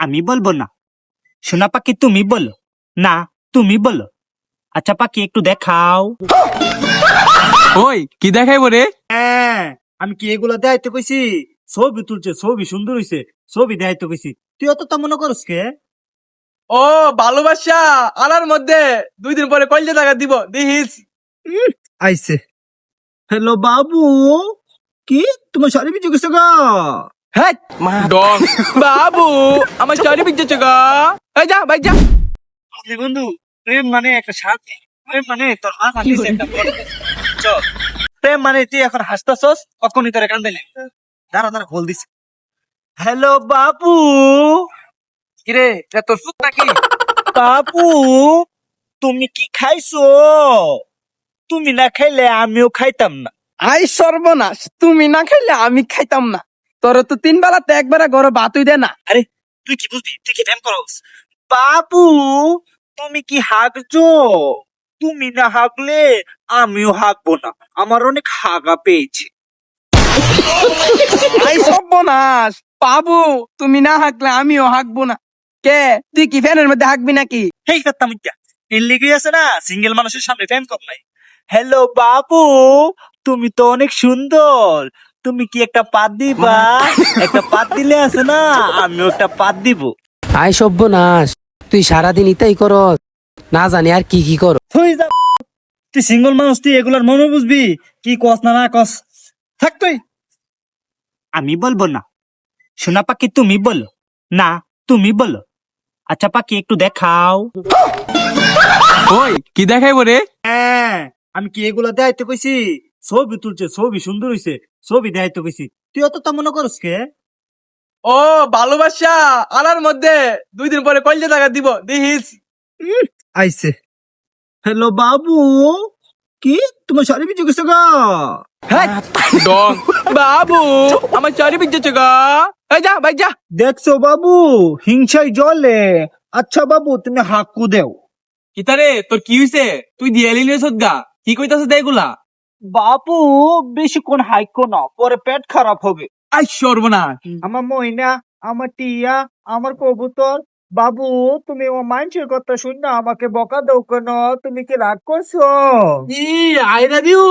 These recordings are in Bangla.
আমি বলবো না। সোনা পাখি তুমি বলো। না, তুমি বলো। আচ্ছা পাখি একটু দেখাও। ওই কি দেখাইবো রে? হ্যাঁ, আমি কি এগুলা দেখাইতে কইছি? ছবি তুলছে, ছবি সুন্দর হইছে, ছবি দেখাইতে কইছি। তুই অত তা মনে করস কে? ও ভালোবাসা আনার মধ্যে 2 দিন পরে কইলে টাকা দিব দিস। আইছে। হ্যালো বাবু, কি তোমার শাড়ি ভিজে গেছে গা? হ্যাঁ ডং বাবু আমার চারি বিজেছে গা। এই যা ভাই যা। বুঝলি বন্ধু, প্রেম মানে একটা শান্তি। প্রেম মানে তোর মা কান্দিছে একটা বড় কিছু। চল, প্রেম মানে তুই এখন হাসতাছস, কখনই তোর কান্দে নাই। দাঁড়া দাঁড়া, কল দিছে। হ্যালো বাবু। কিরে, এটা তোর ফুট নাকি? বাবু, তুমি কি খাইছো? তুমি না খাইলে আমিও খাইতাম না। আই সর্বনাশ, তুমি না খাইলে আমি খাইতাম না। তোর তো 3 বেলাতে একবারে ঘরে ভাতই দে না। আরে তুই কি বুঝবি? তুই কি ফ্যান করস? বাবু, তুমি কি হাগছো? তুমি না হাগলে আমিও হাগবো না। আমার অনেক হাগা পেয়েছে। আই সর্বনাশ, বাবু তুমি না হাঁকলে আমিও হাঁকবো না। কে তুই কি ফ্যানের মধ্যে হাঁকবি নাকি? হেই ফাত্তামিত্যা, এর লেগে আছে না সিঙ্গেল মানুষের সামনে ফ্যান কর নাই। হ্যালো বাবু, তুমি তো অনেক সুন্দর। তুমি কি একটা পাত দিবা? একটা পাত দিলে আছে না, আমিও একটা পাত দিব। আয় সর্বনাশ, তুই সারাদিন ইতাই কর, না জানি আর কি কি কর। তুই যা, তুই সিঙ্গেল মানুষ, তুই এগুলার মনে বুঝবি? কি কস না না কস, থাক তুই। আমি বলবো না। সোনা পাখি তুমি বলো। না, তুমি বলো। আচ্ছা পাখি একটু দেখাও। ওই কি দেখাইবো রে? হ্যাঁ, আমি কি এগুলা দেখাইতে কইছি? ছবি তুলছে, ছবি সুন্দর হইছে, ছবি দেখাইতে কইছি। তুই অত তা মনে করস কে? ও ভালোবাসা আনার মধ্যে 2 দিন পরে কইলে টাকা দিব দিস। আইছে। হ্যালো বাবু, কি তোমার শাড়ি ভিজে গেছে গা? হ্যাঁ ডং বাবু আমার চারি বিজেছে গা। এই যা ভাই যা। দেখছো বাবু, হিংসাই জলে। আচ্ছা বাবু, তুমি হাঁকু দেও। কিতারে তোর কি হইছে? তুই দিয়ালি রে সদ্গা কি কইতাছ দেগুলা? বাবু, বেশিক্ষণ হাইকো না, পরে পেট খারাপ হবে। আই সর্বনাশ। আমার ময়না, আমার টিয়া, আমার কবুতর। বাবু, তুমি আমার মানুষের কথা শুন না আমাকে বকা দাও কেন? তুমি কি রাগ করছো? ই আইরা দিও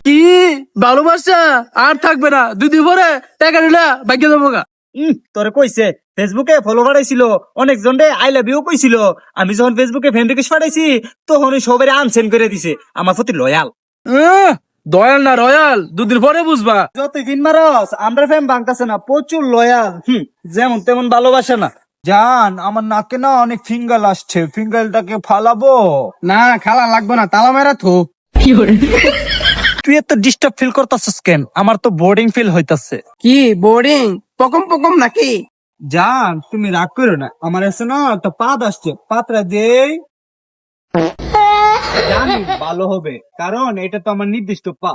কি ভালোবাসা আর থাকবে না 2 দিন পরে টাকা নিলা ভাগ্য দেবো গা। তোরে কইছে ফেসবুকে ফলো বাড়াইছিল, অনেকজন রে আই লাভ ইউ কইছিল। আমি যখন ফেসবুকে ফ্রেন্ড রিকোয়েস্ট পাঠাইছি, তখন সবাই আনসেন্ড করে দিছে। আমার প্রতি লয়াল। দয়াল না রয়াল 2 দিন পরে বুঝবা। যতই দিন মারস, আমরা ফ্যাম ভাঙতাছে না, প্রচুর লয়াল। যেমন তেমন ভালোবাসে না। জান, আমার নাকে না অনেক ফিঙ্গাল আসছে, ফিঙ্গালটাকে ফালাবো? না খালা লাগবে না, তালা মেরা থো। তুই এত ডিস্টার্ব ফিল করতাছিস কেন? আমার তো বোর্ডিং ফিল হইতাছে। কি বোর্ডিং পকম পকম নাকি? জান, তুমি রাগ করো না, আমার এসে না একটা পাত আসছে, পাতটা দেই। জানি ভালো হবে, কারণ এটা তো আমার নির্দিষ্ট পা।